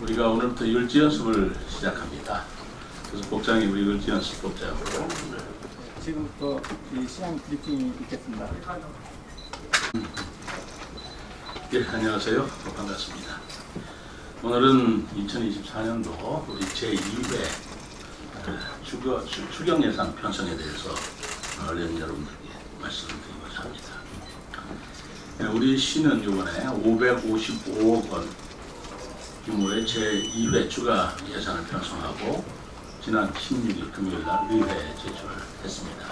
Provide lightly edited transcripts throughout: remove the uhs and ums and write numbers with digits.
우리가 오늘부터 일지 연습을 시작합니다. 그래서 복장이 우리 일지 연습 복장으로 지금부터 이 시험 브리핑이 있겠습니다. 예, 안녕하세요. 반갑습니다. 오늘은 2024년도 우리 제2회 추경예산 편성에 대해서 언론 여러분들께 말씀을 드리고자 합니다. 우리 시는 이번에 555억 원 규모의 제2회 추가 예산을 편성하고 지난 16일 금요일날 의회에 제출했습니다.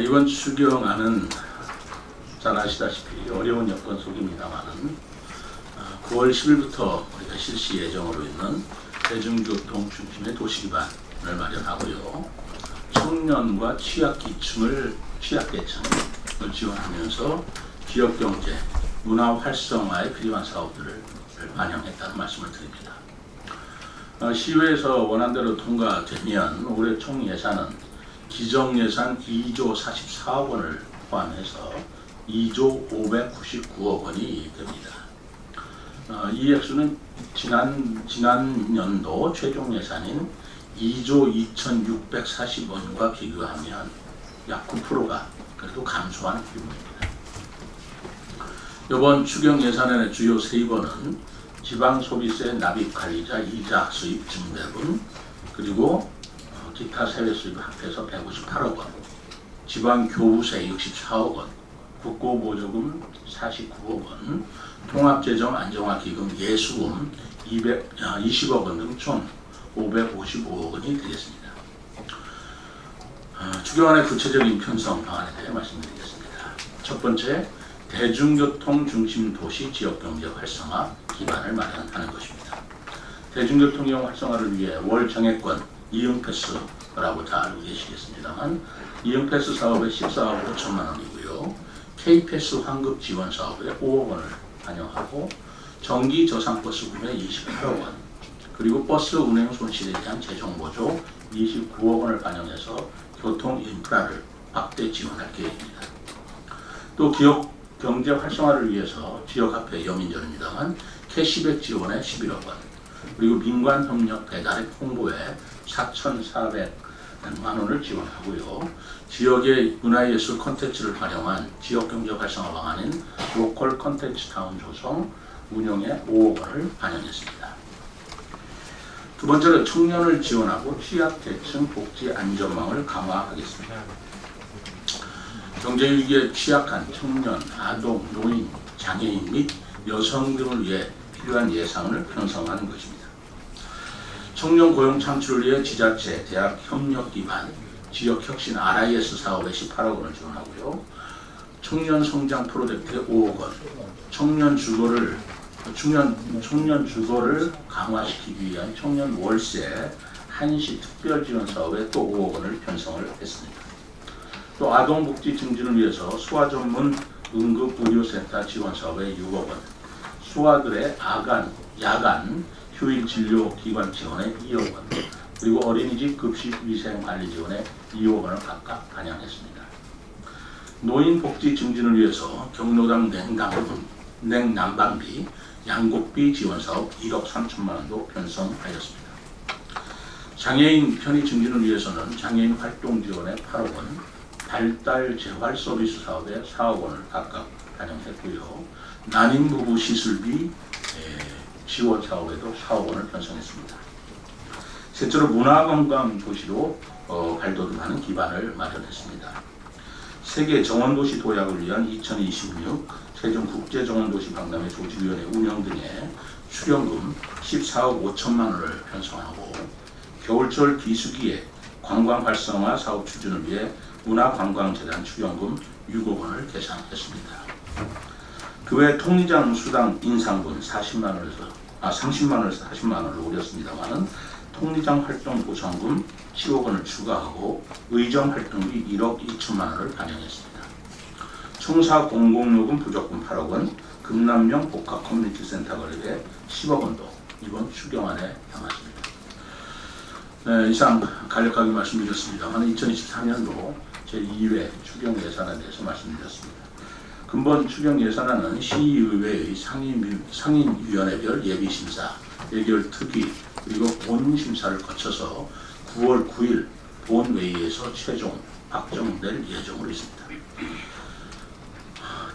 이번 추경안은 잘 아시다시피 어려운 여건 속입니다만은 9월 10일부터 우리가 실시 예정으로 있는 대중교통 중심의 도시기반을 마련하고요. 청년과 취약계층을 지원하면서 지역경제, 문화 활성화에 필요한 사업들을 반영했다는 말씀을 드립니다. 시의회에서 원안대로 통과되면 올해 총 예산은 기정예산 2조 44억 원을 포함해서 2조 599억 원이 됩니다. 이 액수는 지난 연도 최종 예산인 2조 2640원과 비교하면 약 9%가 그래도 감소한 규모입니다. 이번 추경 예산안의 주요 세입원은 지방소비세 납입관리자 이자 수입 증대분, 그리고 기타 세외 수입 합해서 158억 원, 지방교부세 64억 원, 국고보조금 49억 원, 통합재정 안정화기금 예수금 20억 원 등 총 555억 원이 되겠습니다. 추경안의 구체적인 편성 방안에 대해 말씀드리겠습니다. 첫 번째, 대중교통 중심 도시 지역경제 활성화 기반을 마련하는 것입니다. 대중교통 이용 활성화를 위해 월 정액권 이용패스라고 잘 알고 계시겠습니다만 이용패스 사업에 14억 5천만 원이고요. K패스 환급 지원 사업에 5억 원을 반영하고 정기 저상버스 구매 28억 원, 그리고 버스 운행 손실에 대한 재정보조 29억 원을 반영해서 교통 인프라를 확대 지원할 계획입니다. 또 기업 경제 활성화를 위해서 지역화폐 여민전입니다만 캐시백 지원에 11억 원, 그리고 민관 협력 배달앱 홍보에 4,400만 원을 지원하고요. 지역의 문화예술 콘텐츠를 활용한 지역경제 활성화 방안인 로컬 콘텐츠 타운 조성 운영에 5억 원을 반영했습니다. 두 번째로 청년을 지원하고 취약계층 복지 안전망을 강화하겠습니다. 경제위기에 취약한 청년, 아동, 노인, 장애인 및 여성 등을 위해 필요한 예산을 편성하는 것입니다. 청년 고용 창출을 위해 지자체, 대학 협력 기반 지역혁신 RIS 사업에 18억 원을 지원하고요. 청년 성장 프로젝트에 5억 원, 청년 주거를 강화시키기 위한 청년 월세 한시 특별 지원 사업에 또 5억 원을 편성을 했습니다. 또 아동복지 증진을 위해서 수아 전문 응급의료센터 지원 사업에 6억 원, 수아들의 야간 휴일 진료 기관 지원에 2억 원, 그리고 어린이집 급식 위생 관리 지원에 2억 원을 각각 반영했습니다. 노인 복지 증진을 위해서 경로당 냉난방비, 양곡비 지원 사업 1억 3천만 원도 편성하였습니다. 장애인 편의 증진을 위해서는 장애인 활동 지원에 8억 원, 발달 재활 서비스 사업에 4억 원을 각각 반영했고요. 난임 부부 시술비 지원 사업에도 4억 원을 편성했습니다. 셋째로 문화관광 도시로 발돋움하는 기반을 마련했습니다. 세계 정원도시 도약을 위한 2026 세종 국제정원도시 박람회 조직위원회 운영 등의 출연금 14억 5천만 원을 편성하고 겨울철 비수기에 관광 활성화 사업 추진을 위해 문화관광재단 출연금 6억 원을 계산했습니다. 그 외 통리장 수당 인상분 30만 원에서 40만 원을 올렸습니다만은 통리장 활동 보상금 10억 원을 추가하고 의정 활동비 1억 2천만 원을 반영했습니다. 청사 공공요금 부족금 8억 원, 금남령 복합 커뮤니티 센터 건립에 10억 원도 이번 추경안에 담았습니다. 이상 간략하게 말씀드렸습니다만 2024년도 제2회 추경 예산에 대해서 말씀드렸습니다. 근본 추경 예산안은 시의회의 상임위원회별 예비심사, 예결 특위, 그리고 본심사를 거쳐서 9월 9일 본회의에서 최종 확정될 예정으로 있습니다.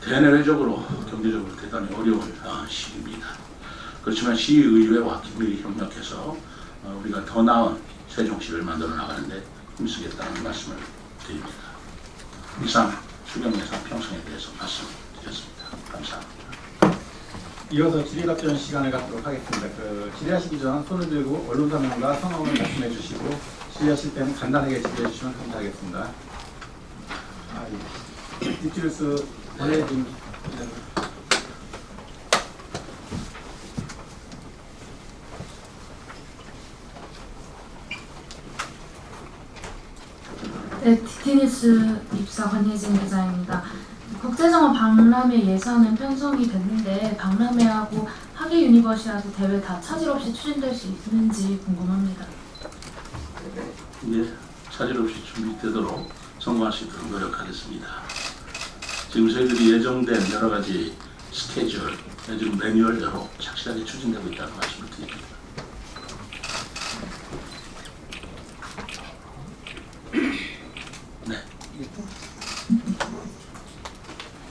대내외적으로 경제적으로 대단히 어려운 시기입니다. 그렇지만 시의회와 긴밀히 협력해서 우리가 더 나은 세종시를 만들어 나가는데 힘쓰겠다는 말씀을 드립니다. 이상 추경예산 편성에 대해서 말씀드렸습니다. 감사합니다. 이어서 질의답변 시간을 갖도록 하겠습니다. 질의하시기 전 손을 들고 언론사명과 성함을 말씀해 주시고 질의하실 때는 간단하게 질의해 주시면 감사하겠습니다. 디티루스 원래진 네, DT뉴스 입사 권예진 기자입니다. 국제정원 박람회 예산은 편성이 됐는데 박람회하고 하계 유니버시아드 대회 다 차질 없이 추진될 수 있는지 궁금합니다. 예, 차질 없이 준비되도록 성공할 수 있도록 노력하겠습니다. 지금 저희들이 예정된 여러 가지 스케줄, 지금 매뉴얼대로 착실하게 추진되고 있다는 말씀을 드립니다. 네.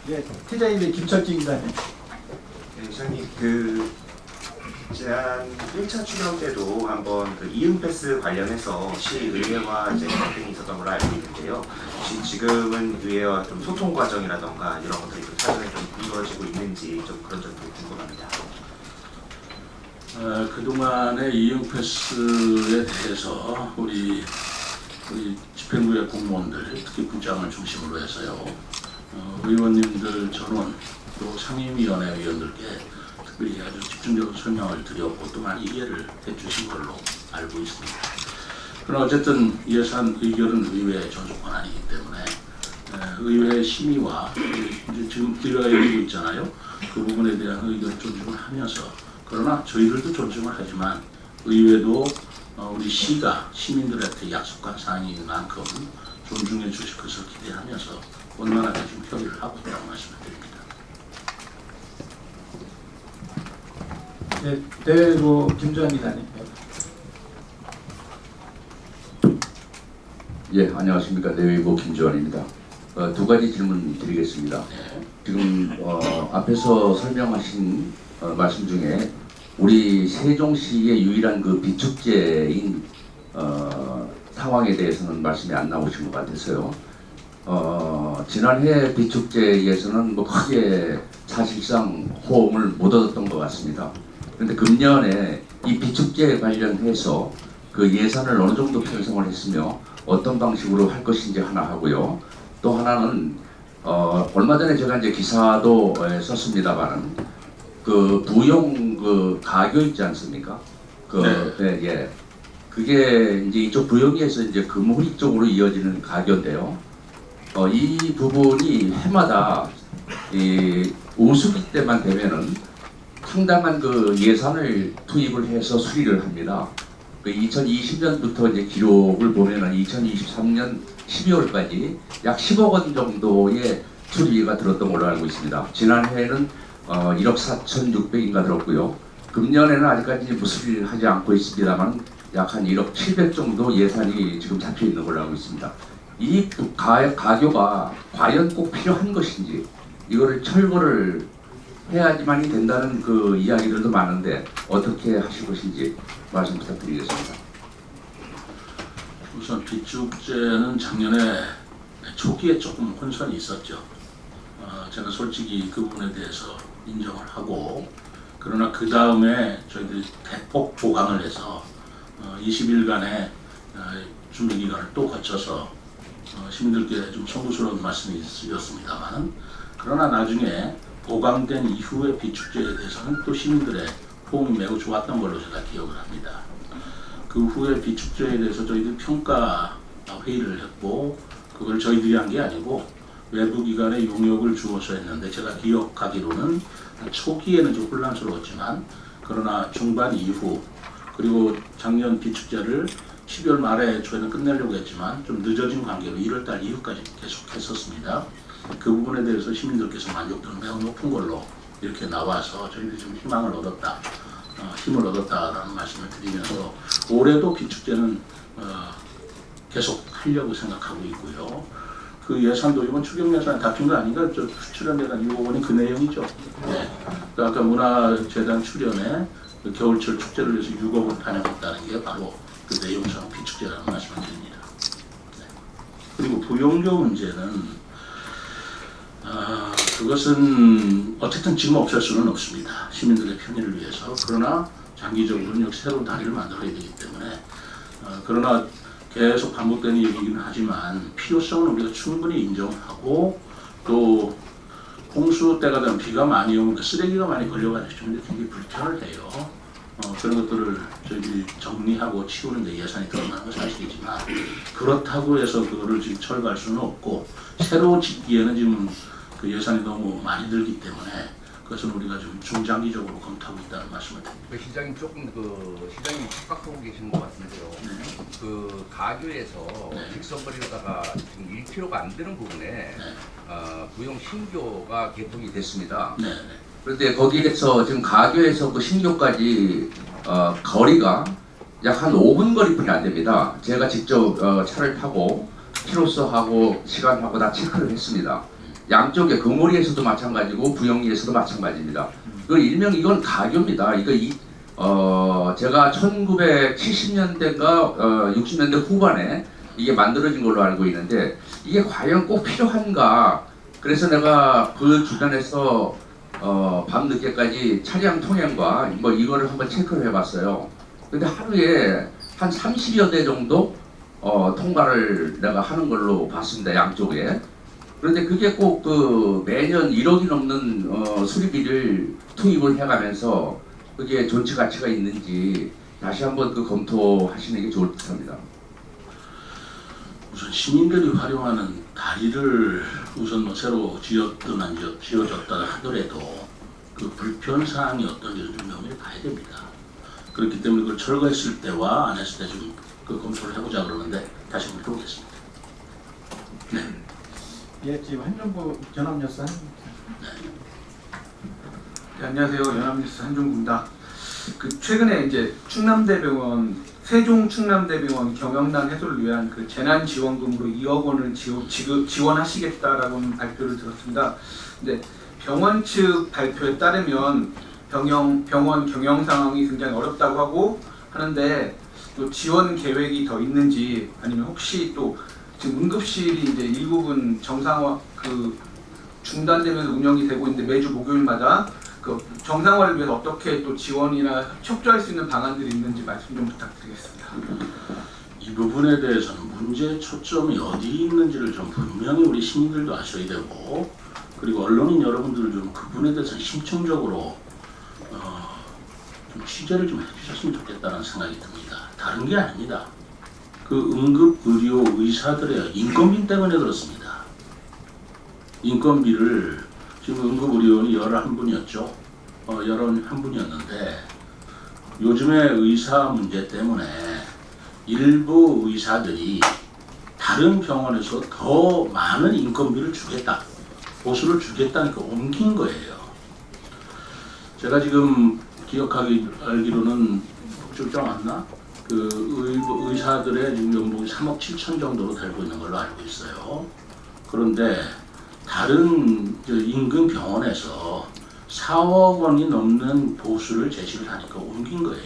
네, TJB 김철진 기자님. 네, 이사님 지난 1차 추경 때도 한번 이응 패스 관련해서 시의회와 이제 갈등이 있었던 걸로 알고 있는데요. 지금은 의회와 좀 소통 과정이라던가 이런 것들이 좀 사전에 좀 이루어지고 있는지 좀 그런 점도 궁금합니다. 그동안의 이응 패스에 대해서 우리 집행부의 공무원들, 특히 부장을 중심으로 해서요, 의원님들 전원 또 상임위원회 위원들께 특별히 아주 집중적으로 설명을 드렸고 또 많이 이해를 해주신 걸로 알고 있습니다. 그러나 어쨌든 예산 의결은 의회의 전속 권한이기 때문에 의회 심의와 이제 지금 의회가 열리고 있잖아요. 그 부분에 대한 의견을 존중을 하면서, 그러나 저희들도 존중을 하지만 의회도 우리 시가 시민들한테 약속한 사항인 만큼 존중해 주실 것을 기대하면서 원만하게 지금 협의를 하고 있다고 말씀을 드립니다. 네, 대외부 김주환 기자님. 예, 안녕하십니까. 내외부 김주환입니다. 두 가지 질문 드리겠습니다. 지금 앞에서 설명하신 말씀 중에 우리 세종시의 유일한 그 비축제인 상황에 대해서는 말씀이 안 나오신 것 같아서요. 지난해 비축제에서는 뭐 크게 사실상 호응을 못 얻었던 것 같습니다. 그런데 금년에 이 비축제에 관련해서 그 예산을 어느 정도 편성을 했으며 어떤 방식으로 할 것인지 하나 하고요. 또 하나는 얼마 전에 제가 이제 기사도 썼습니다만은 그 부용 그 가교 있지 않습니까? 네, 예. 그게 이제 이쪽 부영리에서 이제 금호리 쪽으로 이어지는 가교인데요. 이 부분이 해마다 이 우수기 때만 되면은 상당한 그 예산을 투입을 해서 수리를 합니다. 그 2020년부터 이제 기록을 보면은 2023년 12월까지 약 10억 원 정도의 수리비가 들었던 걸로 알고 있습니다. 지난해에는 1억 4,600인가 들었고요. 금년에는 아직까지 무수리를 하지 않고 있습니다만 약 한 1억 700 정도 예산이 지금 잡혀 있는 걸로 알고 있습니다. 이 가교가 과연 꼭 필요한 것인지, 이거를 철거를 해야지만이 된다는 그 이야기들도 많은데 어떻게 하실 것인지 말씀 부탁드리겠습니다. 우선 비축제는 작년에 초기에 조금 혼선이 있었죠. 제가 솔직히 그 부분에 대해서 인정을 하고, 그러나 그 다음에 저희들이 대폭 보강을 해서 20일간의 준비 기간을 또 거쳐서 시민들께 좀 송구스러운 말씀이었습니다만, 그러나 나중에 보강된 이후의 비축제에 대해서는 또 시민들의 호응이 매우 좋았던 걸로 제가 기억을 합니다. 그 후에 비축제에 대해서 저희들이 평가 회의를 했고, 그걸 저희들이 한 게 아니고 외부 기관에 용역을 주어서 했는데, 제가 기억하기로는 초기에는 좀 혼란스러웠지만, 그러나 중반 이후, 그리고 작년 비축제를 12월 말에 초에는 끝내려고 했지만 좀 늦어진 관계로 1월달 이후까지 계속 했었습니다. 그 부분에 대해서 시민들께서 만족도는 매우 높은 걸로 이렇게 나와서 저희들이 좀 희망을 얻었다, 힘을 얻었다라는 말씀을 드리면서 올해도 비축제는 계속 하려고 생각하고 있고요. 그 예산도 이번 추경 예산에 다툰 거 아닌가? 저 출연예산 6억 원이 그 내용이죠. 네. 그 아까 문화재단 출연에 그 겨울철 축제를 위해서 6억 원 반영했다는 게 바로 그 내용상 비축제라는 말씀을 드립니다. 네. 그리고 부용료 문제는 그것은 어쨌든 지금 없앨 수는 없습니다. 시민들의 편의를 위해서. 그러나 장기적으로는 역시 새로운 다리를 만들어야 되기 때문에 그러나 계속 반복되는 얘기긴 하지만 필요성은 우리가 충분히 인정하고 또 홍수 때가 되면 비가 많이 오면 쓰레기가 많이 걸려가지고 좀 굉장히 불편을 해요. 그런 것들을 저희들이 정리하고 치우는 데 예산이 들어가는 건 사실이지만 그렇다고 해서 그거를 지금 철거할 수는 없고 새로 짓기에는 지금 그 예산이 너무 많이 들기 때문에 그것은 우리가 좀 중장기적으로 검토하고 있다는 말씀을 드립니다. 그 시장님 조금 시장님 착각하고 계시는 것 같은데요. 네. 그 가교에서 네. 직선거리로다가 지금 1km가 안 되는 부분에 네. 부용 신교가 개통이 됐습니다. 네. 그런데 거기에서 지금 가교에서 그 신교까지 거리가 약 한 5분 거리뿐이 안 됩니다. 제가 직접 차를 타고 키로수하고 시간하고 다 체크를 했습니다. 양쪽에 금오리에서도 마찬가지고 부영리에서도 마찬가지입니다. 그 일명 이건 가교입니다. 제가 1970년대인가 60년대 후반에 이게 만들어진 걸로 알고 있는데 이게 과연 꼭 필요한가? 그래서 내가 그 주변에서 밤 늦게까지 차량 통행과 이거를 한번 체크를 해봤어요. 근데 하루에 한 30여 대 정도 통과를 내가 하는 걸로 봤습니다. 양쪽에. 그런데 그게 꼭 그 매년 1억이 넘는 수리비를 투입을 해가면서 그게 존치 가치가 있는지 다시 한번 그 검토하시는 게 좋을 듯합니다. 우선 시민들이 활용하는 다리를 우선 뭐 새로 지었든 안 지어졌다 하더라도 그 불편 사항이 어떤지를 좀 면밀히 봐야 됩니다. 그렇기 때문에 그걸 철거했을 때와 안 했을 때 좀 그 검토를 해보자 그러는데 다시 한번 들어오겠습니다. 네. 예, 지금 한종구 연합뉴스 네, 안녕하세요. 연합뉴스 한종구입니다. 최근에 이제 충남대병원 세종 충남대병원 경영난 해소를 위한 그 재난지원금으로 2억 원을 지원하시겠다라고는 발표를 들었습니다. 근데 병원 측 발표에 따르면 병원 경영 상황이 굉장히 어렵다고 하는데 또 지원 계획이 더 있는지 아니면 혹시 또 지금 응급실이 이제 일부분 정상화 중단되면서 운영이 되고 있는데 매주 목요일마다 그 정상화를 위해서 어떻게 또 지원이나 협조할 수 있는 방안들이 있는지 말씀 좀 부탁드리겠습니다. 이 부분에 대해서는 문제의 초점이 어디 있는지를 좀 분명히 우리 시민들도 아셔야 되고 그리고 언론인 여러분들 좀 그 부분에 대해서 심층적으로 좀 취재를 좀 해주셨으면 좋겠다는 생각이 듭니다. 다른 게 아닙니다. 그 응급의료 의사들의 인건비 때문에 그렇습니다. 인건비를 지금 응급의료원이 11분이었죠. 11분이었는데 요즘에 의사 문제 때문에 일부 의사들이 다른 병원에서 더 많은 인건비를 주겠다, 보수를 주겠다니까 옮긴 거예요. 제가 지금 알기로는 출장 왔나? 그 의사들의 지금 연봉이 3억 7천 정도로 되고 있는 걸로 알고 있어요. 그런데 다른 인근 병원에서 4억 원이 넘는 보수를 제시를 하니까 옮긴 거예요.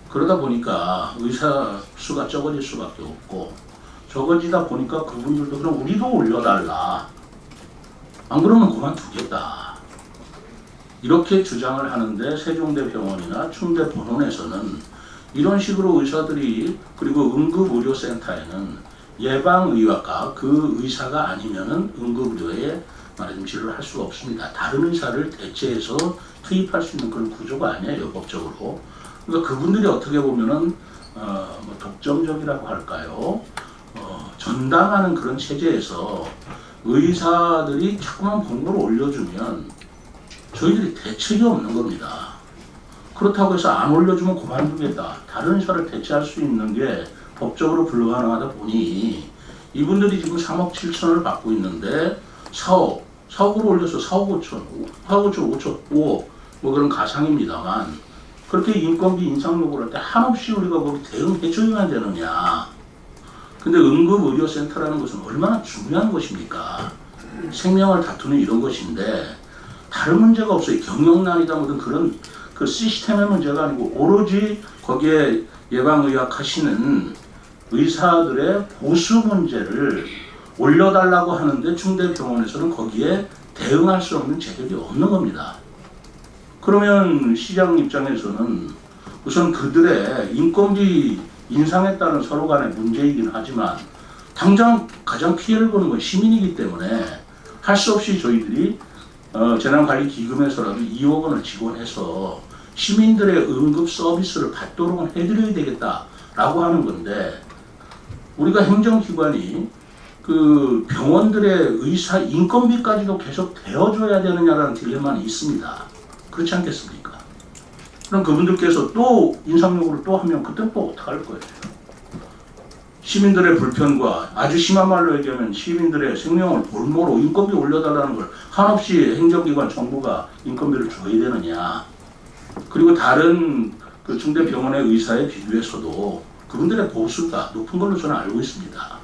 그러다 보니까 의사 수가 적어질 수밖에 없고 적어지다 보니까 그분들도 그럼 우리도 올려달라. 안 그러면 그만두겠다. 이렇게 주장을 하는데 세종대병원이나 충대본원에서는 이런 식으로 의사들이 그리고 응급의료센터에는 예방의학과 그 의사가 아니면은 응급의료에 말하자면 진료를 할 수가 없습니다. 다른 의사를 대체해서 투입할 수 있는 그런 구조가 아니에요, 법적으로. 그러니까 그분들이 어떻게 보면은 뭐 독점적이라고 할까요? 전담하는 그런 체제에서 의사들이 자꾸만 공고를 올려주면 저희들이 대책이 없는 겁니다. 그렇다고 해서 안 올려주면 그만두겠다. 다른 의사를 대체할 수 있는 게 법적으로 불가능하다 보니 이분들이 지금 3억 7천을 받고 있는데 4억으로 올려서 4억 5천, 4억 5천, 5억 뭐 그런 가상입니다만 그렇게 인건비 인상 요구를 할 때 한없이 우리가 거기 대응해줘야만 되느냐. 근데 응급의료센터라는 것은 얼마나 중요한 것입니까? 생명을 다투는 이런 것인데 다른 문제가 없어요. 경영난이다 뭐든 그런 그 시스템의 문제가 아니고 오로지 거기에 예방의학 하시는 의사들의 보수 문제를 올려달라고 하는데 중대병원에서는 거기에 대응할 수 없는 재력이 없는 겁니다. 그러면 시장 입장에서는 우선 그들의 인건비 인상에 따른 서로 간의 문제이긴 하지만 당장 가장 피해를 보는 건 시민이기 때문에 할 수 없이 저희들이 재난관리기금에서라도 2억 원을 지원해서 시민들의 응급 서비스를 받도록 해드려야 되겠다라고 하는 건데 우리가 행정기관이 그 병원들의 의사 인건비까지도 계속 대어줘야 되느냐라는 딜레마는 있습니다. 그렇지 않겠습니까? 그럼 그분들께서 또 인상 요구를 또 하면 그때 또 어떡할 거예요? 시민들의 불편과 아주 심한 말로 얘기하면 시민들의 생명을 볼모로 인건비 올려달라는 걸 한없이 행정기관 정부가 인건비를 줘야 되느냐. 그리고 다른 그 중대병원의 의사에 비교해서도 그분들의 보수가 높은 걸로 저는 알고 있습니다.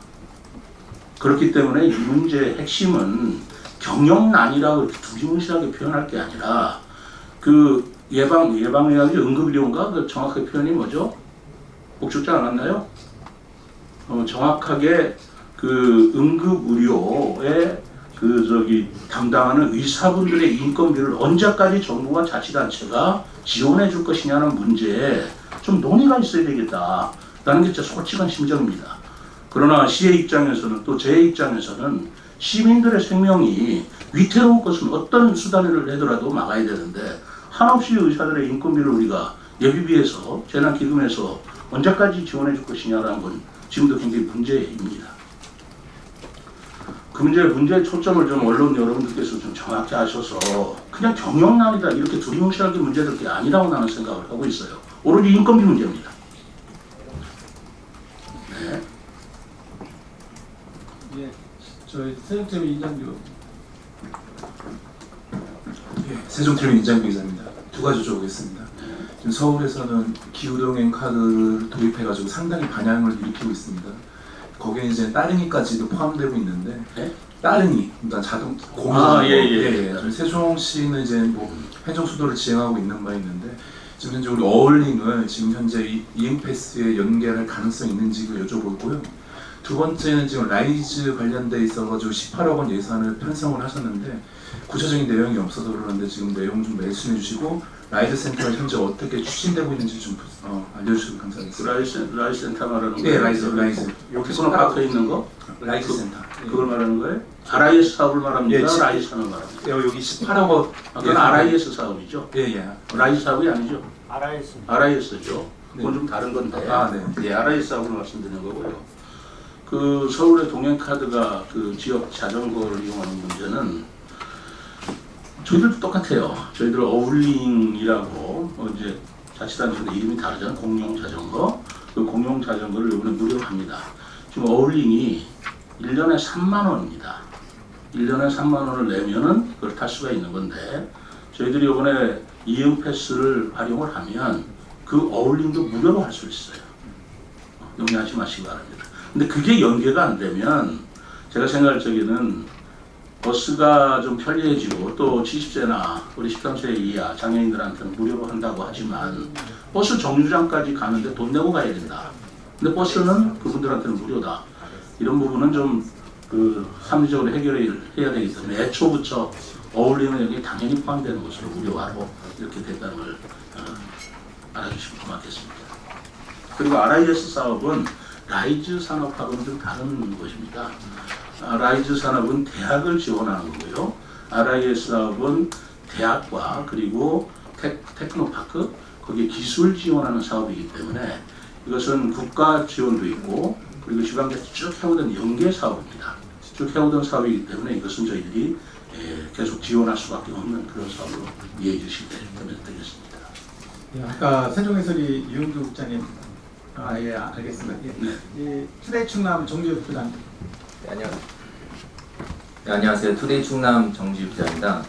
그렇기 때문에 이 문제의 핵심은 경영난이라고 이렇게 두리뭉실하게 표현할 게 아니라 그 예방의학이 응급의료인가? 그 정확하게 표현이 뭐죠? 꼭 죽지 않았나요? 정확하게 그 응급의료에 담당하는 의사분들의 인건비를 언제까지 정부와 자치단체가 지원해 줄 것이냐는 문제에 좀 논의가 있어야 되겠다라는 게 제 솔직한 심정입니다. 그러나 시의 입장에서는 또 제 입장에서는 시민들의 생명이 위태로울 것은 어떤 수단을 내더라도 막아야 되는데 한없이 의사들의 인건비를 우리가 예비비에서 재난기금에서 언제까지 지원해 줄 것이냐라는 건 지금도 굉장히 문제입니다. 그 문제의 초점을 좀 언론 여러분들께서 좀 정확히 아셔서 그냥 경영난이다 이렇게 두리뭉실하게 문제될 게 아니라고 나는 생각을 하고 있어요. 오로지 인건비 문제입니다. 네. 예, 저희 세종TV 인장규. 예, 세종TV 인장규 기자입니다. 두 가지 여쭤보겠습니다. 지금 서울에서는 기후동행 카드를 도입해가지고 상당히 반향을 일으키고 있습니다. 거기에 이제 따릉이까지도 포함되고 있는데 네? 따릉이, 그러니까 자동 공유자전거. 예. 지금 세종시는 이제 뭐 행정수도를 지향하고 있는 바 있는데 지금 현재 우리 어울링을 지금 현재 이응패스에 연계할 가능성이 있는지 여쭤보고요. 두 번째는 지금 라이즈 관련돼 있어가지고 18억 원 예산을 편성을 하셨는데 구체적인 내용이 없어서 그러는데 지금 내용 좀 말씀해 주시고 라이즈 센터가 현재 어떻게 추진되고 있는지 좀 알려주시면 감사하겠습니다. 라이즈 센터 말하는 네, 거예요? 라이즈. 테크노파크에 있는 거? 라이즈 센터. 그걸 말하는 거예요? RIS 사업을 말합니까? 예, 라이즈 사업을 말합니까? 여기 18억 원. 그건 RIS 사업이죠? 예. 라이즈 사업이 아니죠? RIS. RIS죠. 그건 좀 다른 건데. 네. 예, RIS 사업을 말씀드리는 거고요. 그 서울의 동행카드가 그 지역 자전거를 이용하는 문제는 저희들도 똑같아요. 저희들 어울링이라고 이제 자치단체도 이름이 다르잖아요. 공용 자전거. 그 공용 자전거를 이번에 무료로 합니다. 지금 어울링이 1년에 3만 원입니다. 1년에 3만 원을 내면은 그걸 탈 수가 있는 건데 저희들이 이번에 이응패스를 활용을 하면 그 어울링도 무료로 할 수 있어요. 용납하지 마시기 바랍니다. 근데 그게 연계가 안 되면 제가 생각할 적에는 버스가 좀 편리해지고 또 70세나 우리 13세 이하 장애인들한테는 무료로 한다고 하지만 버스 정류장까지 가는데 돈 내고 가야 된다. 근데 버스는 그분들한테는 무료다. 이런 부분은 좀 그 합리적으로 해결해야 되기 때문에 애초부터 어울리는 여기 당연히 포함되는 것으로 무료화로 이렇게 됐다는 걸 알아주시면 고맙겠습니다. 그리고 RIS 사업은 라이즈 산업하고는 좀 다른 것입니다. 라이즈 산업은 대학을 지원하는 거고요. RIS 사업은 대학과 그리고 테크노파크 거기에 기술 지원하는 사업이기 때문에 이것은 국가 지원도 있고 그리고 지방에서 쭉 해오던 연계 사업입니다. 쭉 해오던 사업이기 때문에 이것은 저희들이 계속 지원할 수밖에 없는 그런 사업으로 이해해 주시면 되겠습니다. 예, 아까 세종해설이 유영두 국장님 예, 알겠습니다. 예. 네. 이 투데이 충남 정지욱 부장. 네, 안녕하세요. 투데이 충남 정지욱 기자입니다.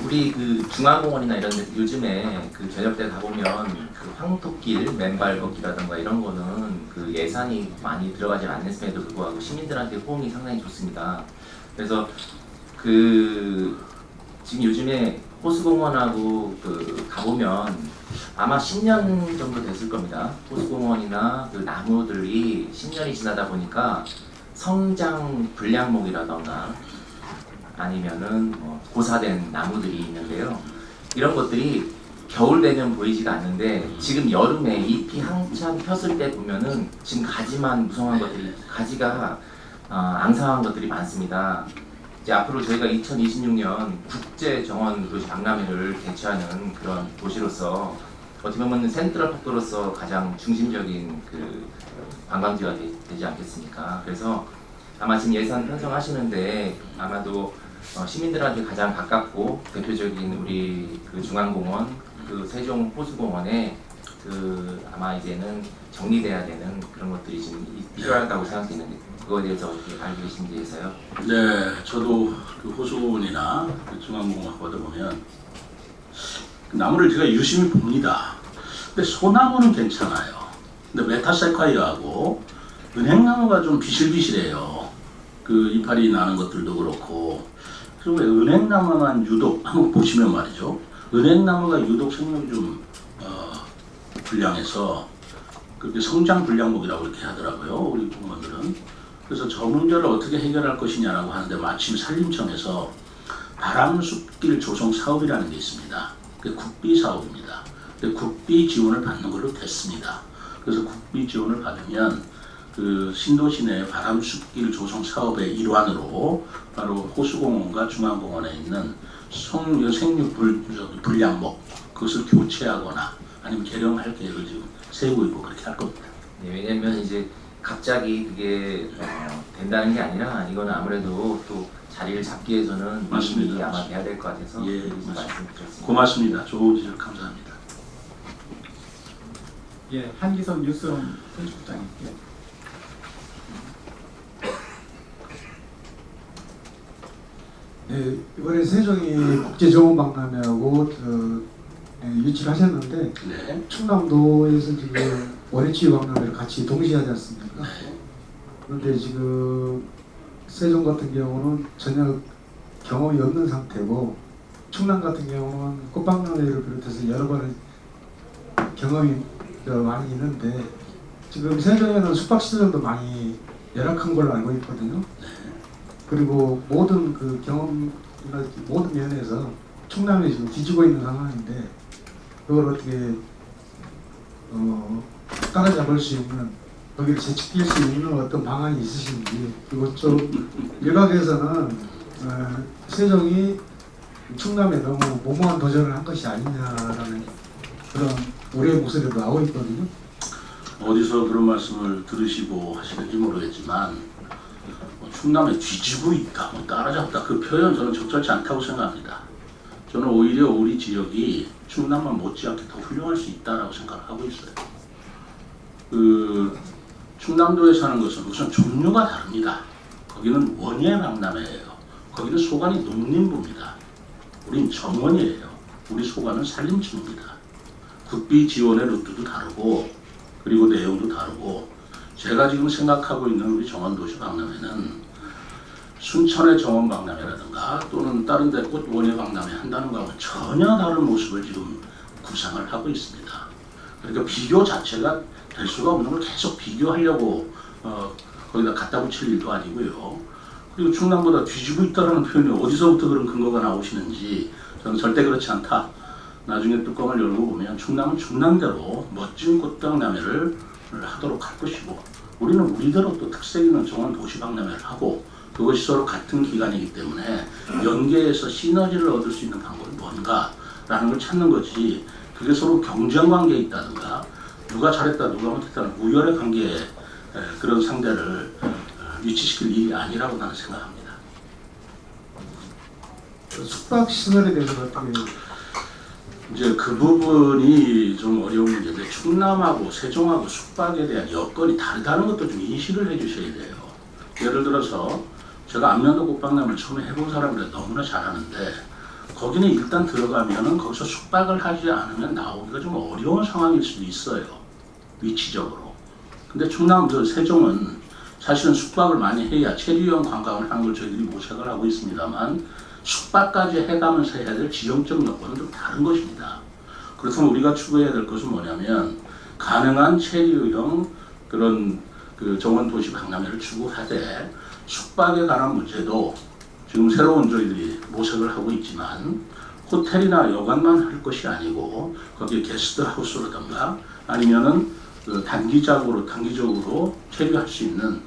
우리 그 중앙공원이나 이런 데 요즘에 그 저녁 때 가보면 그 황토길, 맨발 걷기라든가 이런 거는 그 예산이 많이 들어가지 않았음에도 불구하고 시민들한테 호응이 상당히 좋습니다. 그래서 그 지금 요즘에 호수공원하고 그 가보면 아마 10년 정도 됐을 겁니다. 호수공원이나 그 나무들이 10년이 지나다 보니까 성장 불량목이라던가 아니면은 고사된 나무들이 있는데요. 이런 것들이 겨울 되면 보이지가 않는데 지금 여름에 잎이 한참 폈을 때 보면은 지금 가지만 무성한 것들이 가지가 앙상한 것들이 많습니다. 이제 앞으로 저희가 2026년 국제 정원 도시 박람회를 개최하는 그런 도시로서 어떻게 보면 센트럴파크로서 가장 중심적인 그 관광지가 되지 않겠습니까? 그래서 아마 지금 예산 편성하시는데 아마도 시민들한테 가장 가깝고 대표적인 우리 그 중앙공원, 그 세종 호수공원에 그 아마 이제는 정리돼야 되는 그런 것들이 지금 필요하다고 생각되는데 그거에 대해서 어떻게 알고 계신지 해서요. 네, 저도 그 호수공원이나 그 중앙공원 보다 보면 그 나무를 제가 유심히 봅니다. 근데 소나무는 괜찮아요. 근데 메타세콰이어하고 은행나무가 좀 비실비실해요. 그 이파리 나는 것들도 그렇고. 그리고 은행나무만 유독 한번 보시면 말이죠. 은행나무가 유독 생명이 좀 불량해서 그렇게 성장 불량목이라고 이렇게 하더라고요. 우리 공무원들은. 그래서 저 문제를 어떻게 해결할 것이냐라고 하는데 마침 산림청에서 바람숲길 조성 사업이라는 게 있습니다. 그게 국비 사업입니다. 국비 지원을 받는 걸로 됐습니다. 그래서 국비 지원을 받으면 그 신도시 내 바람숲길 조성 사업의 일환으로 바로 호수공원과 중앙공원에 있는 생육 불량목 그것을 교체하거나 아니면 개량할 계획을 지금 세우고 있고 그렇게 할 겁니다. 네, 왜냐하면 이제 갑자기 그게 된다는 게 아니라 이거는 아무래도 또 자리를 잡기 위해서는 맞습니다. 미리 아마 돼야 될 것 같아서 예, 말씀드렸습니다. 고맙습니다. 좋은 지적 감사합니다. 예, 한기성 뉴스룸 편집부장님. 예. 네, 이번에 세종이 국제정원박람회하고 유치를 하셨는데 네. 충남도에서 지금 월요치유박람회를 같이 동시에 하지 않습니까? 그런데 지금 세종 같은 경우는 전혀 경험이 없는 상태고 충남 같은 경우는 꽃박람회를 비롯해서 여러 번의 경험이 많이 있는데 지금 세종에는 숙박시설도 많이 열악한 걸로 알고 있거든요. 그리고 모든 그 경험이나 모든 면에서 충남이 지금 뒤지고 있는 상황인데 그걸 어떻게 따라잡을 수 있는 거기를 재촉할 수 있는 어떤 방안이 있으신지 그리고 좀 일각에서는 세종이 충남에 너무 무모한 도전을 한 것이 아니냐라는 그런 우려의 목소리도 나오고 있거든요. 어디서 그런 말씀을 들으시고 하시는지 모르겠지만 충남에 뒤지고 있다, 따라잡다 그 표현 저는 적절치 않다고 생각합니다. 저는 오히려 우리 지역이 충남만 못지않게 더 훌륭할 수 있다라고 생각하고 있어요. 그 충남도에 사는 것은 우선 종류가 다릅니다. 거기는 원예 박람회예요. 거기는 소관이 농림부입니다. 우린 정원이에요. 우리 소관은 산림청입니다. 국비 지원의 루트도 다르고 그리고 내용도 다르고 제가 지금 생각하고 있는 우리 정원도시 박람회는 순천의 정원 박람회라든가 또는 다른 데 꽃원예 박람회 한다는 거하고 전혀 다른 모습을 지금 구상을 하고 있습니다. 그러니까 비교 자체가 될 수가 없는 걸 계속 비교하려고 거기다 갖다 붙일 일도 아니고요. 그리고 충남보다 뒤지고 있다는 표현이 어디서부터 그런 근거가 나오시는지 저는 절대 그렇지 않다. 나중에 뚜껑을 열고 보면 충남은 충남대로 멋진 꽃박람회를 하도록 할 것이고 우리는 우리대로 또 특색 있는 정원 도시 박람회를 하고 그것이 서로 같은 기간이기 때문에 연계해서 시너지를 얻을 수 있는 방법이 뭔가라는 걸 찾는 거지 그게 서로 경쟁 관계에 있다든가 누가 잘했다 누가 못했다는 우열의 관계에 그런 상대를 위치시킬 일이 아니라고 나는 생각합니다. 숙박시설에 대해서 어떻게 이제 그 부분이 좀 어려운 문제인데 충남하고 세종하고 숙박에 대한 여건이 다르다는 것도 좀 인식을 해주셔야 돼요. 예를 들어서 제가 안면도 국박람을 처음에 해본 사람들은 너무나 잘하는데 거기는 일단 들어가면은 거기서 숙박을 하지 않으면 나오기가 좀 어려운 상황일 수도 있어요. 위치적으로. 근데 충남 세종은 사실은 숙박을 많이 해야 체류형 관광을 하는 걸 저희들이 모색을 하고 있습니다만 숙박까지 해가면서 해야 될 지형적 여건은 좀 다른 것입니다. 그렇다면 우리가 추구해야 될 것은 뭐냐면 가능한 체류형 그런 그 정원 도시 박람회를 추구하되 숙박에 관한 문제도 지금 새로운 저희들이 모색을 하고 있지만 호텔이나 여관만 할 것이 아니고 거기에 게스트하우스라든가 아니면은 그 단기적으로 체류할 수 있는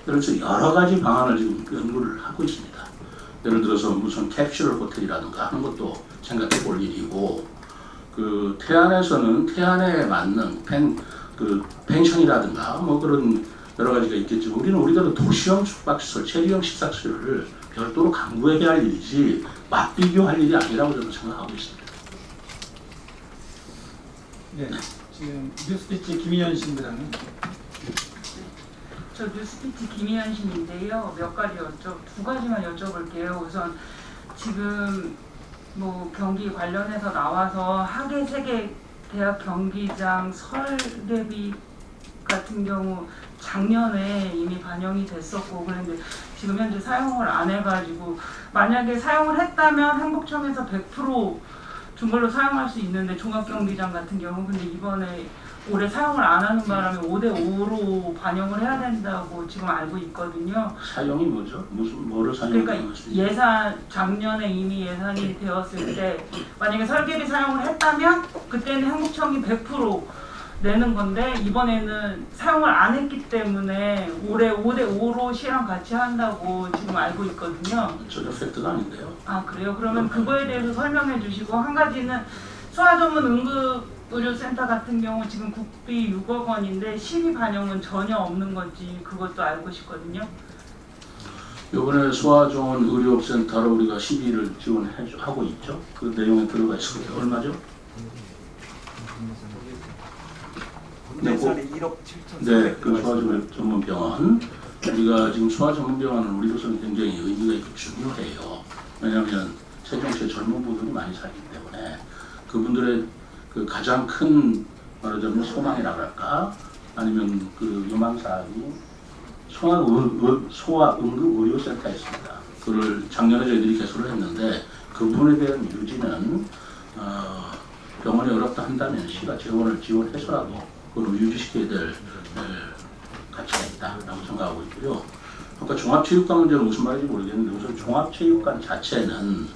그래서 여러 가지 방안을 지금 연구를 하고 있습니다. 예를 들어서 무슨 캡슐 호텔이라든가 하는 것도 생각해 볼 일이고 그 태안에서는 태안에 맞는 펜션이라든가 뭐 그런 여러 가지가 있겠지만 우리는 우리대로 도시형 숙박시설, 체류형 식사시설을 별도로 강구해야 할 일이지 맞비교할 일이 아니라고 저는 생각하고 있습니다. 네, 지금 뉴스피치 김희연 신부장님. 저 뉴스피치 김희연신인데요. 두 가지만 여쭤볼게요. 우선 지금 뭐 경기 관련해서 나와서 하계 세계 대학 경기장 설계비 같은 경우 작년에 이미 반영이 됐었고 그런데 지금 현재 사용을 안 해가지고 만약에 사용을 했다면 행복청에서 100% 준 걸로 사용할 수 있는데 종합경기장 같은 경우 근데 이번에 올해 사용을 안 하는 바람에 5대5로 반영을 해야 된다고 지금 알고 있거든요. 사용이 뭐죠? 뭐를 사용하는 그러니까 것이죠? 작년에 이미 예산이 되었을 때 만약에 설계비 사용을 했다면 그때는 행복청이 100% 내는 건데 이번에는 사용을 안 했기 때문에 올해 5대5로 시랑 같이 한다고 지금 알고 있거든요. 전혀 팩트가 아닌데요. 아 그래요? 그러면 그거에 대해서 설명해 주시고 한 가지는 소아전문 응급의료센터 같은 경우 지금 국비 6억 원인데 시비 반영은 전혀 없는 건지 그것도 알고 싶거든요. 이번에 소아정원 의료센터로 우리가 시비를 지원하고 있죠. 그 내용에 들어가 있습니다. 얼마죠? 네, 그 소아정원 전문병원. 우리가 지금 소아전문병원은 우리로서는 굉장히 의미가 있고 중요해요. 왜냐하면 세종시에 젊은 분들이 많이 살기 때문에 그분들의 그 가장 큰 말하자면 소망이라고 할까 아니면 그 유망사항이 소아응급의료센터였습니다. 그걸 작년에 저희들이 개설을 했는데 그 부분에 대한 유지는 병원이 어렵다 한다면 시가 지원해서라도 그걸 유지시켜야 될 가치가 있다라고 생각하고 있고요. 아까 종합체육관 문제는 무슨 말인지 모르겠는데 우선 종합체육관 자체는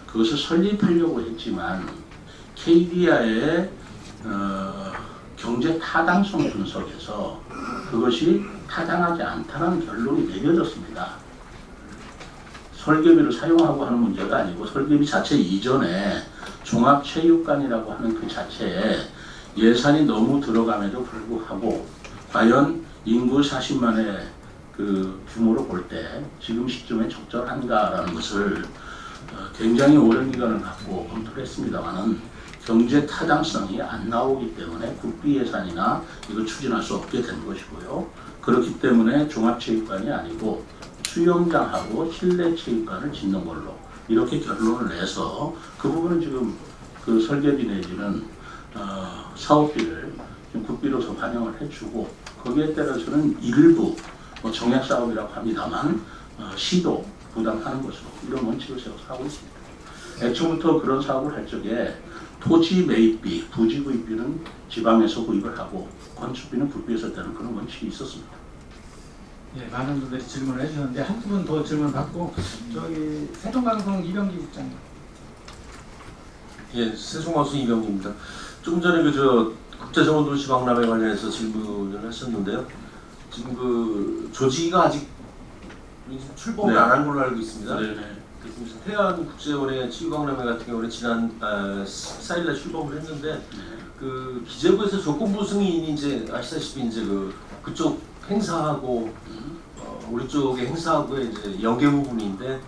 그것을 설립하려고 했지만 KDI의 경제 타당성 분석에서 그것이 타당하지 않다는 결론이 내려졌습니다. 설계비를 사용하고 하는 문제가 아니고 설계비 자체 이전에 종합체육관이라고 하는 그 자체에 예산이 너무 들어감에도 불구하고 과연 인구 40만의 그 규모로 볼 때 지금 시점에 적절한가라는 것을 굉장히 오랜 기간을 갖고 검토를 했습니다만은 경제 타당성이 안 나오기 때문에 국비 예산이나 이거 추진할 수 없게 된 것이고요. 그렇기 때문에 종합체육관이 아니고 수영장하고 실내체육관을 짓는 걸로 이렇게 결론을 내서 그 부분은 지금 그 설계비 내지는 사업비를 지금 국비로서 반영을 해주고 거기에 따라서는 일부 정액 사업이라고 합니다만 시도 부담하는 것으로 이런 원칙을 세워서 하고 있습니다. 애초부터 그런 사업을 할 적에 토지 매입비, 부지 구입비는 지방에서 구입을 하고 건축비는 국비에서 되는 그런 원칙이 있었습니다. 예, 많은 분들이 질문을 해주셨는데 한 분 더 질문 받고 저기 세종방송 이병기 국장님. 예, 세종방송 이병기입니다. 조금 전에 국제정원도시 박람회 관련해서 질문을 하셨는데요. 지금 그 조지가 아직 출범을 네. 안 한 걸로 알고 있습니다. 네네. 태안국제원의 치유박람회 같은 경우는 지난 4일날 출범을 했는데 그 기재부에서 조건부 승인이 이제 아시다시피 이제 그쪽 행사하고 우리 쪽의 행사하고의 이제 연계 부분인데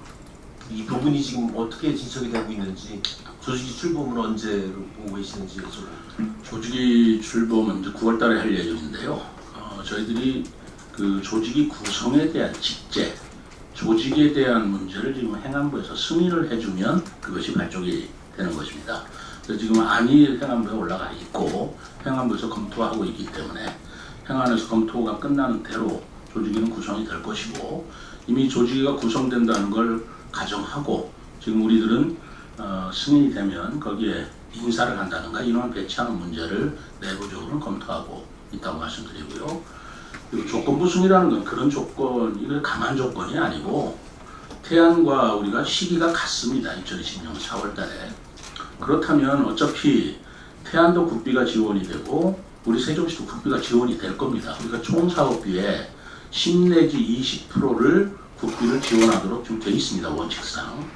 이 부분이 지금 어떻게 진척이 되고 있는지, 조직이 출범을 언제로 보고 계시는지 여쭤봅니다. 조직이 출범은 이제 9월달에 할 예정인데요. 저희들이 그 조직이 구성에 대한 직제, 조직에 대한 문제를 지금 행안부에서 승인을 해주면 그것이 발족이 되는 것입니다. 그래서 지금 안이 행안부에 올라가 있고 행안부에서 검토하고 있기 때문에 행안에서 검토가 끝나는 대로 조직위는 구성이 될 것이고, 이미 조직위가 구성된다는 걸 가정하고 지금 우리들은 승인이 되면 거기에 인사를 한다든가 인원 배치하는 문제를 내부적으로 검토하고 있다고 말씀드리고요. 그리고 조건부 승이라는 건 그런 조건, 이거 강한 조건이 아니고 태안과 우리가 시기가 같습니다. 2020년 4월 달에. 그렇다면 어차피 태안도 국비가 지원이 되고 우리 세종시도 국비가 지원이 될 겁니다. 우리가 총 사업비에 10 내지 20%를 국비를 지원하도록 좀 돼 있습니다. 원칙상.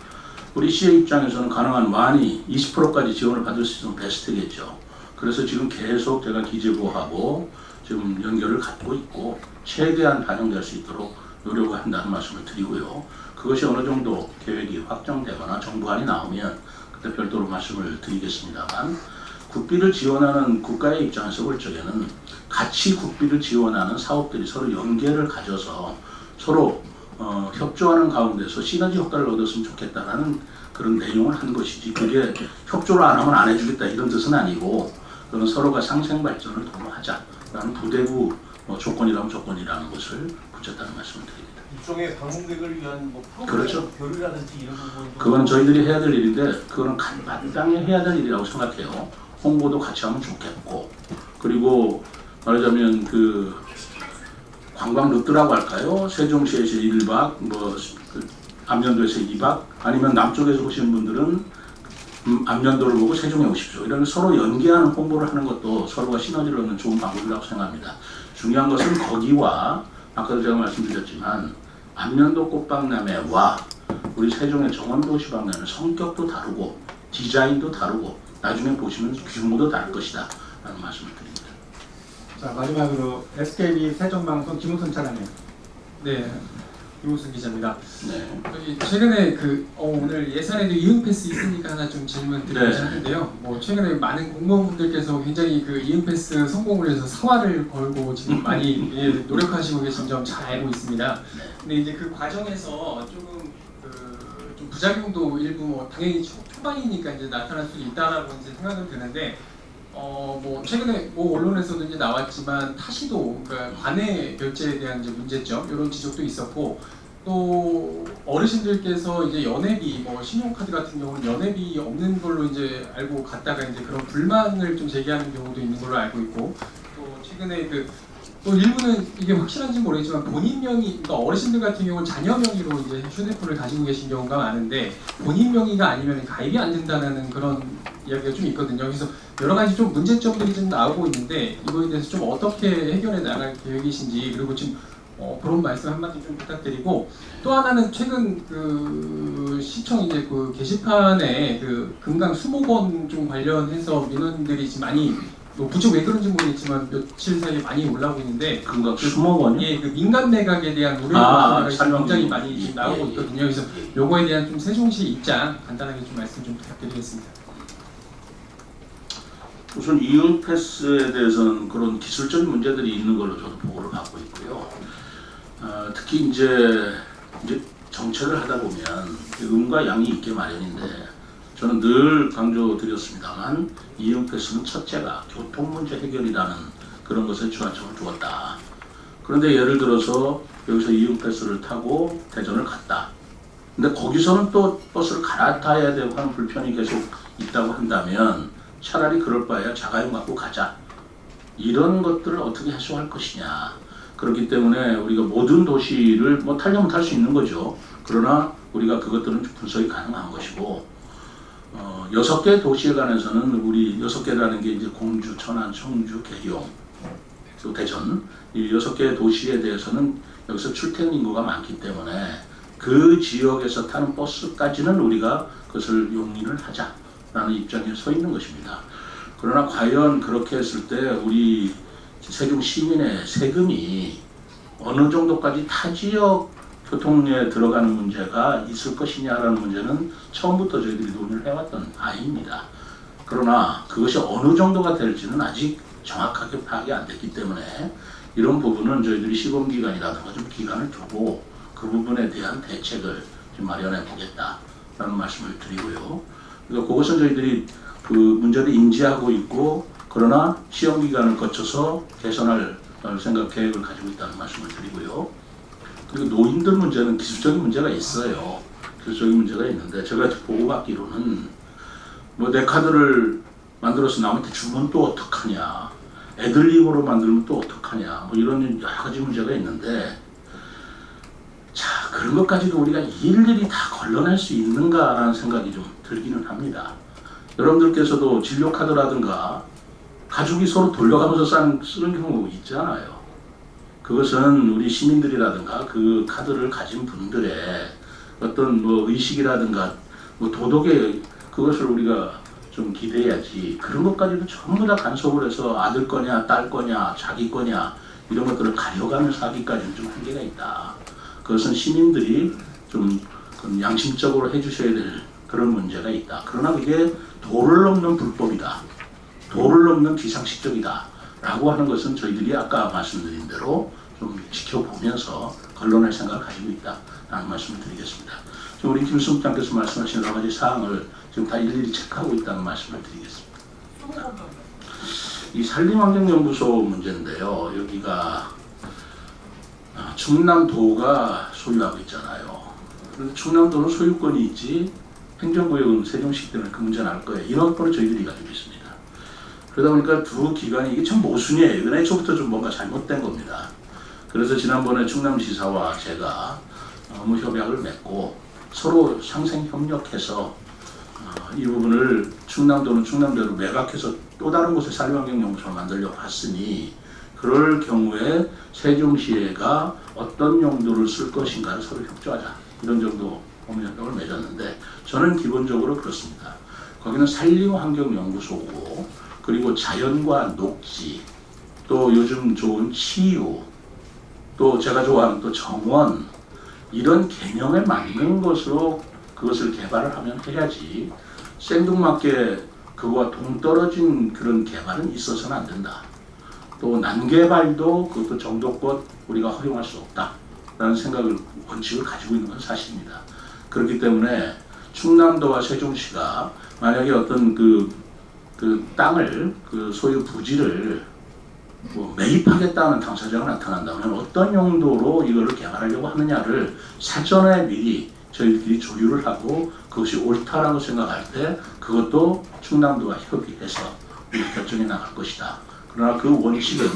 우리 시의 입장에서는 가능한 많이 20%까지 지원을 받을 수 있으면 베스트겠죠. 그래서 지금 계속 제가 기재부하고 지금 연결을 갖고 있고 최대한 반영될 수 있도록 노력을 한다는 말씀을 드리고요. 그것이 어느 정도 계획이 확정되거나 정부안이 나오면 그때 별도로 말씀을 드리겠습니다만, 국비를 지원하는 국가의 입장에서 볼 적에는 같이 국비를 지원하는 사업들이 서로 연계를 가져서 서로 협조하는 가운데서 시너지 효과를 얻었으면 좋겠다라는 그런 내용을 한 것이지, 그게 협조를 안 하면 안 해주겠다 이런 뜻은 아니고, 그건 서로가 상생 발전을 도모하자라는 부대부 조건이라면 조건이라는 것을 붙였다는 말씀을 드립니다. 일종의 방문객을 위한 뭐 프로그램 그렇죠. 교류라든지 이런 부분도 그건 저희들이 해야 될 일인데 그거는 마땅히 해야 될 일이라고 생각해요. 홍보도 같이 하면 좋겠고, 그리고 말하자면 그 관광 루트라고 할까요? 세종시에서 1박, 그 안면도에서 2박, 아니면 남쪽에서 오시는 분들은 안면도를 보고 세종에 오십시오. 이런 서로 연계하는 홍보를 하는 것도 서로가 시너지를 얻는 좋은 방법이라고 생각합니다. 중요한 것은 거기와 아까도 제가 말씀드렸지만 안면도 꽃박람회와 우리 세종의 정원도시박람회 성격도 다르고 디자인도 다르고 나중에 보시면 규모도 다를 것이다 라는 말씀을 드립니다. 자, 마지막으로 SKB 세종방송 김우순 차장님. 네, 김우순 기자입니다. 네. 저희 최근에 오늘 예산에도 이응패스 있으니까 하나 좀 질문 드리고자 네. 하는데요. 최근에 많은 공무원분들께서 굉장히 그 이응패스 성공을 위해서 사활을 걸고 지금 많이 노력하시고 계신 점 잘 알고 있습니다. 근데 이제 그 과정에서 조금 좀 부작용도 일부 당연히 초반이니까 이제 나타날 수 있다라고 이제 생각은 드는데, 최근에 언론에서도 이제 나왔지만 타시도, 그러니까 관내 결제에 대한 이제 문제점, 이런 지적도 있었고, 또 어르신들께서 이제 연회비, 신용카드 같은 경우는 연회비 없는 걸로 이제 알고 갔다가 이제 그런 불만을 좀 제기하는 경우도 있는 걸로 알고 있고, 또 최근에 또 일부는 이게 확실한지 모르겠지만 본인 명의, 그러니까 어르신들 같은 경우는 자녀 명의로 이제 휴대폰을 가지고 계신 경우가 많은데 본인 명의가 아니면 가입이 안 된다는 그런 이야기가 좀 있거든요. 그래서 여러 가지 좀 문제점들이 좀 나오고 있는데 이거에 대해서 좀 어떻게 해결해 나갈 계획이신지, 그리고 지금 그런 말씀 한마디 좀 부탁드리고, 또 하나는 최근 그 시청 이제 그 게시판에 그 금강 수목원 좀 관련해서 민원들이 지금 많이 부쩍 왜 그런지 모르겠지만 며칠 사이에 많이 올라오고 있는데, 금강 수목원이요? 예, 그 민간 매각에 대한 우려가 설명 굉장히 많이 지금 나오고 있거든요. 그래서 요거에 대한 좀 세종시 입장 간단하게 좀 말씀 좀 부탁드리겠습니다. 우선 이응패스에 대해서는 그런 기술적인 문제들이 있는 걸로 저도 보고를 받고 있고요. 특히 이제 정책을 하다 보면 음과 양이 있게 마련인데, 저는 늘 강조드렸습니다만 이응패스는 첫째가 교통 문제 해결이라는 그런 것에 주안점을 두었다. 그런데 예를 들어서 여기서 이응패스를 타고 대전을 갔다. 근데 거기서는 또 버스를 갈아타야 되고 하는 불편이 계속 있다고 한다면 차라리 그럴 바에야 자가용 갖고 가자. 이런 것들을 어떻게 해소할 것이냐. 그렇기 때문에 우리가 모든 도시를 타려면 탈 수 있는 거죠. 그러나 우리가 그것들은 분석이 가능한 것이고, 6개 도시에 관해서는 우리 6개라는 게 이제 공주, 천안, 청주, 계룡, 또 대전, 이 6개 도시에 대해서는 여기서 출퇴근 인구가 많기 때문에 그 지역에서 타는 버스까지는 우리가 그것을 용인을 하자라는 입장에 서 있는 것입니다. 그러나 과연 그렇게 했을 때 우리 세종 시민의 세금이 어느 정도까지 타 지역 교통에 들어가는 문제가 있을 것이냐라는 문제는 처음부터 저희들이 논의를 해왔던 바입니다. 그러나 그것이 어느 정도가 될지는 아직 정확하게 파악이 안 됐기 때문에 이런 부분은 저희들이 시범기간이라든가 좀 기간을 두고 그 부분에 대한 대책을 좀 마련해 보겠다라는 말씀을 드리고요. 그러니까 그것은 저희들이 그 문제를 인지하고 있고 그러나 시험기간을 거쳐서 개선할 계획을 가지고 있다는 말씀을 드리고요. 그리고 노인들 문제는 기술적인 문제가 있어요. 기술적인 문제가 있는데 제가 보고받기로는 뭐 내 카드를 만들어서 남한테 주면 또 어떡하냐, 애들링으로 만들면 또 어떡하냐, 뭐 이런 여러 가지 문제가 있는데 자 그런 것까지도 우리가 일일이 다 걸러낼 수 있는가라는 생각이 좀 들기는 합니다. 여러분들께서도 진료카드라든가 가족이 서로 돌려가면서 쓰는 경우 있잖아요. 그것은 우리 시민들이라든가 그 카드를 가진 분들의 어떤 뭐 의식이라든가 뭐 도덕의 그것을 우리가 좀 기대해야지 그런 것까지도 전부 다 간섭을 해서 아들 거냐 딸 거냐 자기 거냐 이런 것들을 가려가면서 하기까지는 좀 한계가 있다. 그것은 시민들이 좀 양심적으로 해주셔야 될 그런 문제가 있다. 그러나 그게 도를 넘는 불법이다. 도를 넘는 비상식적이다. 라고 하는 것은 저희들이 아까 말씀드린 대로 좀 지켜보면서 걸러낼 생각을 가지고 있다. 라는 말씀을 드리겠습니다. 지금 우리 김수국장께서 말씀하신 여러 가지 사항을 지금 다 일일이 체크하고 있다는 말씀을 드리겠습니다. 이 산림환경연구소 문제인데요. 여기가 충남도가 소유하고 있잖아요. 그런데 충남도는 소유권이 있지 행정구역은 세종시 때문에 그 문제는 알 거예요. 인허가권을 저희들이 가지고 있습니다. 그러다 보니까 두 기관이 이게 참 모순이에요. 이건 애초부터 좀 뭔가 잘못된 겁니다. 그래서 지난번에 충남지사와 제가 업무 협약을 맺고 서로 상생 협력해서 이 부분을 충남도는 충남대로 매각해서 또 다른 곳에 산림환경연구소를 만들려고 했으니 그럴 경우에 세종시가 어떤 용도를 쓸 것인가를 서로 협조하자. 이런 정도 업무 협약을 맺었는데 저는 기본적으로 그렇습니다. 거기는 산림환경연구소고 그리고 자연과 녹지 또 요즘 좋은 치유 또 제가 좋아하는 또 정원 이런 개념에 맞는 것으로 그것을 개발을 하면 해야지 생뚱맞게 그거와 동떨어진 그런 개발은 있어서는 안 된다. 또 난개발도 그것도 정도껏 우리가 허용할 수 없다라는 생각을 원칙을 가지고 있는 건 사실입니다. 그렇기 때문에 충남도와 세종시가 만약에 어떤 그 땅을 그 소유 부지를 뭐 매입하겠다는 당사자가 나타난다면 어떤 용도로 이거를 개발하려고 하느냐를 사전에 미리 저희들이 조율을 하고 그것이 옳다라고 생각할 때 그것도 충남도와 협의해서 결정해 나갈 것이다. 그러나 그 원칙은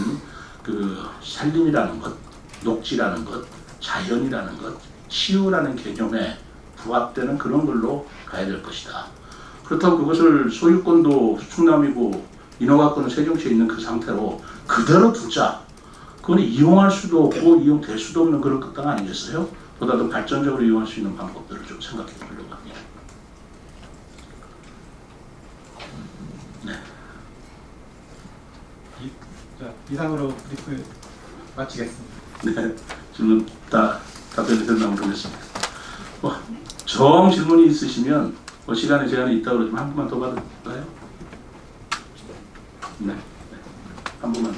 그 산림이라는 것, 녹지라는 것, 자연이라는 것, 치유라는 개념에 부합되는 그런 걸로 가야 될 것이다. 그렇다고 그것을 소유권도 충남이고 인허가권은 세종시에 있는 그 상태로 그대로 두자. 그건 이용할 수도 없고 이용될 수도 없는 그런 땅 아니겠어요? 보다 더 발전적으로 이용할 수 있는 방법들을 좀 생각해 보려고 합니다. 네. 이상으로 브리프 마치겠습니다. 네. 질문 다 답변이 됐나 모르겠습니다. 정 질문이 있으시면 시간에 제한이 있다고 그러지만 한 번만 더 받을까요? 네. 한 번만 더.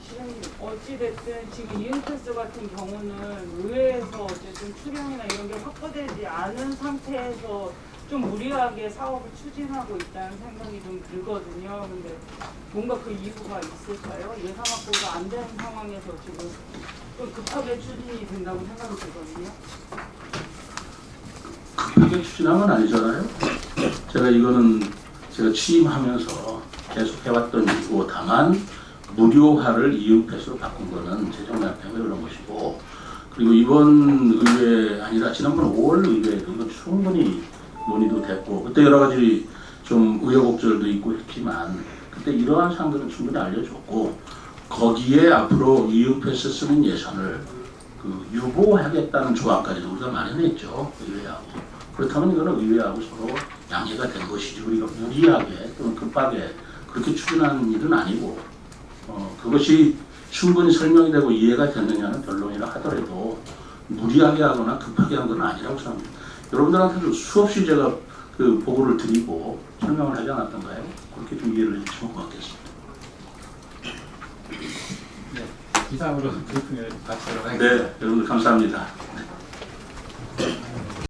시장님, 어찌됐든 지금 이은패스 같은 경우는 의회에서 어쨌든 출연이나 이런 게 확보되지 않은 상태에서 좀 무리하게 사업을 추진하고 있다는 생각이 좀 들거든요. 근데 뭔가 그 이유가 있을까요? 예산 확보가 안 되는 상황에서 지금 좀 급하게 추진이 된다고 생각이 들거든요. 급하게 추진한 건 아니잖아요. 제가 취임하면서 계속 해왔던 일이고 다만 무료화를 이윤패스로 바꾼 거는 재정난 때문에 그런 것이고 그리고 이번 의회 아니라 지난번 5월 의회에도 이건 충분히 논의도 됐고 그때 여러 가지 좀 우여곡절도 있고 했지만 그때 이러한 사항들은 충분히 알려줬고 거기에 앞으로 이윤패스 쓰는 예산을 유보하겠다는 조항까지도 우리가 마련했죠. 의회하고. 그렇다면 이거는 의회하고 서로 양해가 된 것이지 우리가 무리하게 또는 급하게 그렇게 추진하는 일은 아니고 그것이 충분히 설명이 되고 이해가 됐느냐는 변론이라 하더라도 무리하게 하거나 급하게 한 건 아니라고 생각합니다. 여러분들한테도 수없이 제가 그 보고를 드리고 설명을 하지 않았던가요? 그렇게 좀 이해를 해주시면 고맙겠습니다. 이상으로 브리핑을 마치도록 하겠습니다. 네, 여러분들 감사합니다.